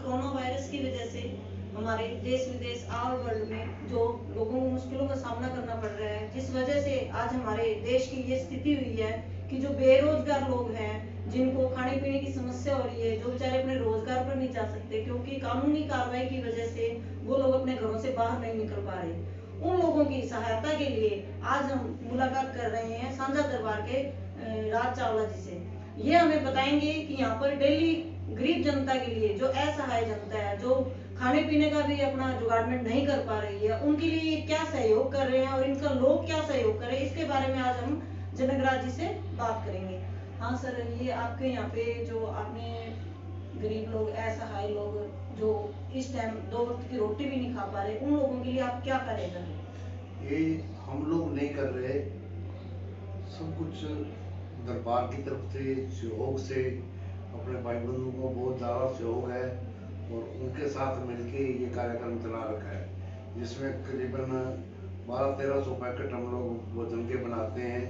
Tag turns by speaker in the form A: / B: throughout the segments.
A: Corona virus की वजह से हमारे देश विदेश और वर्ल्ड में जो लोगों को मुश्किलों का सामना करना पड़ रहा है, जिस वजह से आज हमारे देश की ये स्थिति हुई है कि जो बेरोजगार लोग हैं, जिनको खाने पीने की समस्या हो रही है, जो बेचारे अपने रोजगार पर नहीं जा सकते क्योंकि कानूनी कार्रवाई की वजह से वो लोग अपने घरों से बाहर नहीं निकल पा रहे, उन लोगों की सहायता के लिए आज हम मुलाकात कर रहे हैं साझा दरबार के राज चावला जी से। ये हमें बताएंगे कि यहाँ पर डेली गरीब जनता के लिए, जो असहाय जनता है, जो खाने पीने का भी अपना जुगाड़मेंट नहीं कर पा रही है, उनके लिए ये क्या सहयोग कर रहे हैं और इनका लोग क्या सहयोग कर रहे हैं, इसके बारे में आज हम जनकराज जी से बात करेंगे। हाँ सर, ये आपके यहाँ पे जो आपने गरीब लोग, असहाय लोग जो इस टाइम 2 वक्त की रोटी भी नहीं खा पा रहे, उन लोगों के लिए आप क्या कार्य कर रहे हैं?
B: ये हम लोग नहीं कर रहे, सब कुछ दरबार की तरफ से सहयोग से अपने भाई बंधुओं को बहुत ज़्यादा सहयोग है और उनके साथ मिलके ये कार्यक्रम चला रखा है, जिसमें करीबन 1200-1300 पैकेट हम लोग भोजन के बनाते हैं,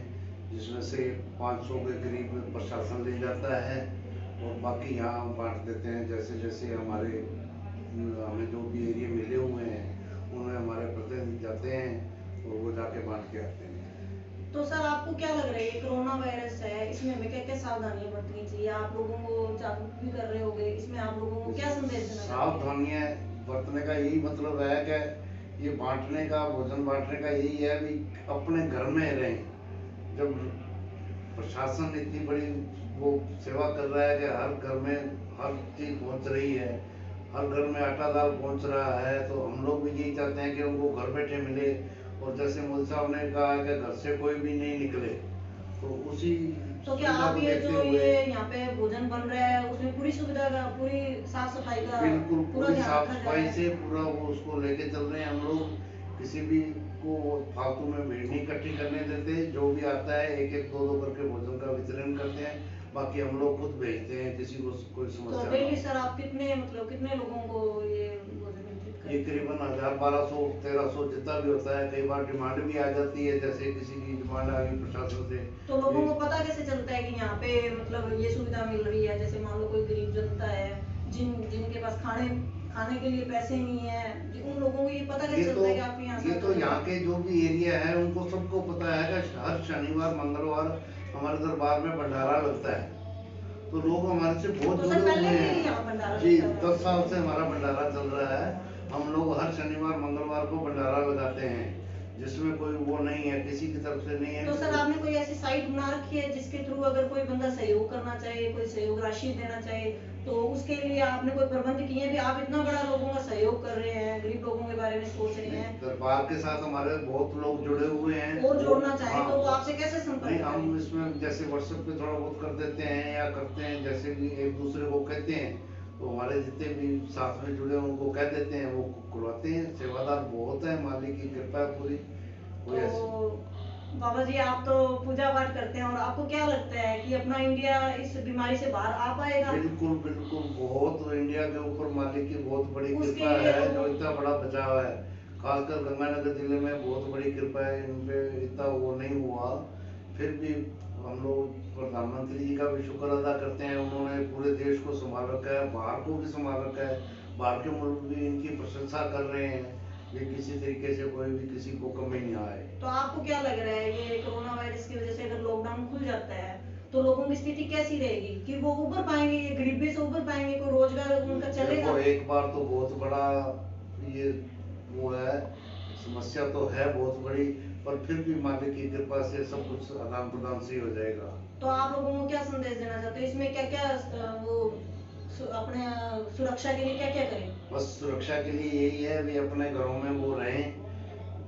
B: जिसमें से 500 के करीब प्रशासन ले जाता है और बाकी यहाँ बांट देते हैं। जैसे जैसे हमें जो भी एरिया मिले हुए हैं उनमें हमारे प्रतिनिधि जाते हैं और वो जाके बांट के आते हैं।
A: तो सर, आपको क्या लग रहा है ये कोरोना वायरस है, इसमें हमें क्या क्या सावधानियां बरतनी चाहिए? आप लोगों को जागरूक भी कर रहे होंगे, इसमें आप लोगों को क्या संदेश देना चाहते हैं?
B: सावधानियां बरतने का यही मतलब है कि ये बांटने का, भोजन बांटने का यही है भी अपने घर में रहें। जब प्रशासन इतनी बड़ी वो सेवा कर रहा है कि हर घर में हर चीज पहुंच रही है, हर घर में आटा दाल पहुंच रहा है, तो हम लोग भी यही चाहते हैं कि उनको घर बैठे मिले। और जैसे मोदी साहब ने कहा है कि घर से कोई भी नहीं निकले, तो उसी
A: तो क्या आप ये जो ये यहाँ पे भोजन बन रहा है उसमें पूरी सुविधा का, पूरी साफ सफाई का
B: बिल्कुल
A: पूरा
B: पूरी
A: ध्यान
B: साफ
A: रखा जा रहा
B: सफाई
A: है?
B: से पूरा वो उसको लेके चल रहे हैं हम लोग। किसी भी को फालतू में भीड़ नहीं इकट्ठी करने देते, जो भी आता है एक एक दो दो करके भोजन का वितरण करते हैं, बाकी हम लोग खुद भेजते हैं किसी को कोई
A: तो
B: समस्या
A: डेली
B: ना
A: सर आप कितने लोगों को ये भोजन वितरित
B: हो।
A: करते
B: ये
A: हैं?
B: करीबन 1000-1200-1300 जितना भी होता है। कई बार डिमांड भी आ जाती है, जैसे किसी की डिमांड आ गई प्रशासन से।
A: तो लोगों को पता कैसे चलता है कि यहाँ पे ये सुविधा मिल रही है? जैसे मान लो कोई गरीब जनता है, जिनके पास खाने खाने के लिए पैसे नहीं है, उन लोगों को ये पता कैसे चलता है कि आप यहाँ
B: ये तो यहाँ के जो भी एरिया है उनको सबको पता है कि हर शनिवार मंगलवार हमारे दरबार में भंडारा लगता है, तो लोग हमारे से बहुत
A: तो
B: जुड़े
A: सर
B: हुए
A: पहले भी
B: हैं।
A: यहाँ भंडारा
B: जी,
A: लगता
B: 10 साल से हमारा भंडारा चल रहा है। हम लोग हर शनिवार मंगलवार को भंडारा लगाते हैं, जिसमें कोई वो नहीं है, किसी की तरफ से नहीं है।
A: तो सर आपने कोई ऐसी साइट बना रखी है जिसके थ्रू अगर कोई बंदा सहयोग करना चाहे, कोई सहयोग राशि देना चाहे, तो उसके लिए आपने कोई प्रबंध किए हैं? भी आप इतना बड़ा लोगों का सहयोग कर रहे हैं, गरीब लोगों के बारे में सोच रहे हैं,
B: दरबार के साथ हमारे बहुत लोग जुड़े हुए हैं
A: और जोड़ना चाहे तो वो
B: हाँ,
A: आपसे कैसे
B: नहीं
A: संपर्क
B: हम
A: करें?
B: इसमें जैसे व्हाट्सएप पे थोड़ा बहुत कर देते हैं या करते हैं, जैसे कि एक दूसरे को कहते हैं तो हमारे जितने भी साथ में जुड़े हैं उनको कह देते हैं, वो करवाते हैं। सेवादार बहुत है, मालिक की कृपा है पूरी। कोई ऐसी
A: तो बाबा जी, आप तो पूजा पाठ करते हैं, और आपको क्या लगता है कि अपना इंडिया इस बीमारी से बाहर आ पाएगा?
B: बिल्कुल बिल्कुल, बहुत इंडिया के ऊपर मालिक की बहुत बड़ी
A: उसके
B: कृपा
A: लिए
B: है,
A: तो
B: जो इतना बड़ा बचाव है। खासकर गंगानगर जिले में बहुत बड़ी कृपा है, इन पे इतना वो नहीं हुआ। फिर भी हम लोग प्रधानमंत्री जी का भी शुक्र अदा करते हैं, उन्होंने पूरे देश को संभाल रखा है, बाहर को भी संभाल रखा है। बाहर के मुल्क भी इनकी प्रशंसा कर रहे हैं, ये किसी तरीके से कोई भी किसी को कमी नहीं आए।
A: तो आपको क्या लग रहा है ये कोरोना वायरस की वजह से अगर लॉकडाउन खुल जाता है तो लोगों की स्थिति कैसी रहेगी? कि वो उबर पाएंगे, ये गरीबी से उबर पाएंगे, कोई रोजगार उनका चलेगा?
B: देखो, एक बार तो बहुत बड़ा ये वो है, समस्या तो है बहुत बड़ी, पर फिर भी मालिक की कृपा से सब कुछ आदान प्रदान से ही हो जाएगा।
A: तो आप लोगों को क्या संदेश देना चाहते हो? इसमें क्या क्या वो अपने सुरक्षा के लिए क्या क्या करें?
B: बस सुरक्षा के लिए यही है भी अपने घरों में वो रहें,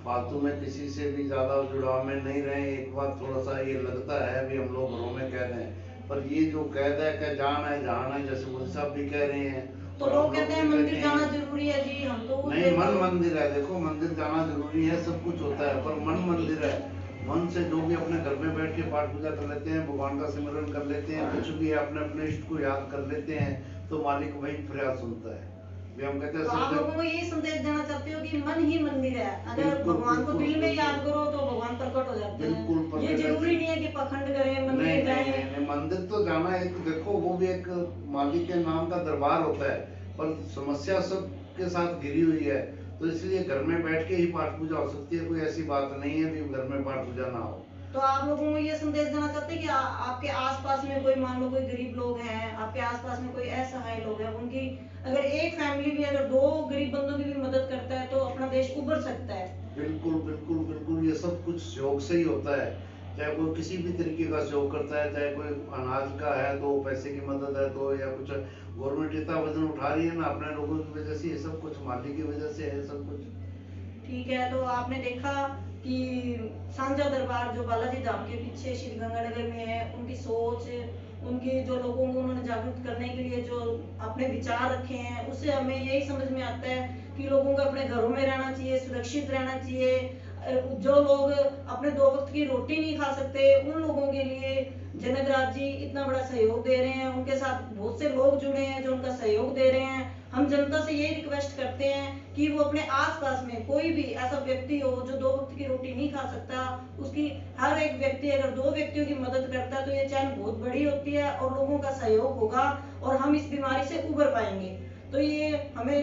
B: फालतू में किसी से भी ज्यादा जुड़ाव में नहीं रहें। एक बार थोड़ा सा ये लगता है भी हम लोग घरों में कह दें, पर ये जो कैद है कि जान है जहान है, जैसे मोदी साहब भी कह रहे हैं
A: तो
B: और
A: लोग
B: हम
A: कहते हैं
B: भी
A: मंदिर
B: कहते
A: जाना
B: हैं।
A: जरूरी है जी, हम तो
B: नहीं, मन मंदिर है, देखो मंदिर जाना जरूरी है, सब कुछ होता है, पर मन मंदिर है। मन से जो भी अपने घर में बैठ के पाठ पूजा कर लेते हैं, भगवान का सिमरन कर लेते हैं, कुछ भी अपने अपने इष्ट को याद कर लेते हैं, तो मालिक वही प्रयास सुनता है। भी हम कहते हैं
A: तो आप लोगों को ये संदेश देना चाहते हो कि मन ही मंदिर है, अगर भगवान को दिल में याद करो तो भगवान प्रकट हो जाते हैं।
B: बिल्कुल,
A: ये जरूरी नहीं है कि पखंड करें, मंदिर
B: नहीं
A: जाएं।
B: नहीं नहीं, मंदिर तो जाना है। देखो वो भी एक मालिक के नाम का दरबार होता है, पर समस्या सबके साथ घिरी हुई है, तो इसलिए घर में बैठ के ही पाठ पूजा हो सकती है। कोई ऐसी बात नहीं है कि घर में पाठ पूजा ना हो।
A: तो आप लोगों को ये संदेश देना चाहते हैं कि आपके आसपास में कोई, मान लो कोई गरीब लोग हैं, आपके आसपास में कोई असहाय लोग हैं, उनकी अगर एक फैमिली भी अगर 2 गरीब बंदों की भी मदद करता है तो अपना देश उभर सकता है।
B: बिल्कुल बिल्कुल बिल्कुल, ये सब कुछ सहयोग से ही होता है। चाहे कोई किसी भी तरीके का सहयोग करता है, चाहे कोई अनाज का है तो पैसे की मदद है तो, या कुछ गवर्नमेंट इतना वजन उठा रही है ना अपने लोगों की वजह से, ये सब कुछ माली की वजह से है सब कुछ।
A: ठीक है, तो आपने देखा कि सांझा दरबार जो बालाजी धाम के पीछे श्री गंगानगर में है, उनकी सोच, उनकी जो लोगों को उन्होंने जागरूक करने के लिए जो अपने विचार रखे हैं, उससे हमें यही समझ में आता है कि लोगों को अपने घरों में रहना चाहिए, सुरक्षित रहना चाहिए। जो लोग अपने 2 वक्त की रोटी नहीं खा सकते, उन लोगों के लिए जनकराज जी इतना बड़ा सहयोग दे रहे हैं, उनके साथ बहुत से लोग जुड़े हैं जो उनका सहयोग दे रहे हैं। हम जनता से यही रिक्वेस्ट करते हैं कि वो अपने आसपास में कोई भी ऐसा व्यक्ति हो जो 2 वक्त की रोटी नहीं खा सकता, उसकी हर एक व्यक्ति अगर 2 व्यक्तियों की मदद करता है तो ये चैन बहुत बड़ी होती है और लोगों का सहयोग होगा और हम इस बीमारी से उबर पाएंगे। तो ये हमें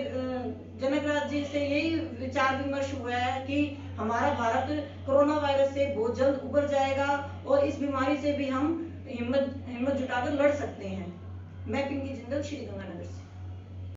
A: जनकराज जी से यही विचार विमर्श हुआ है कि हमारा भारत कोरोना वायरस से बहुत जल्द उबर जाएगा और इस बीमारी से भी हम हिम्मत जुटाकर लड़ सकते हैं। मैं पिंकी जिंदल, श्री गंगानगर से।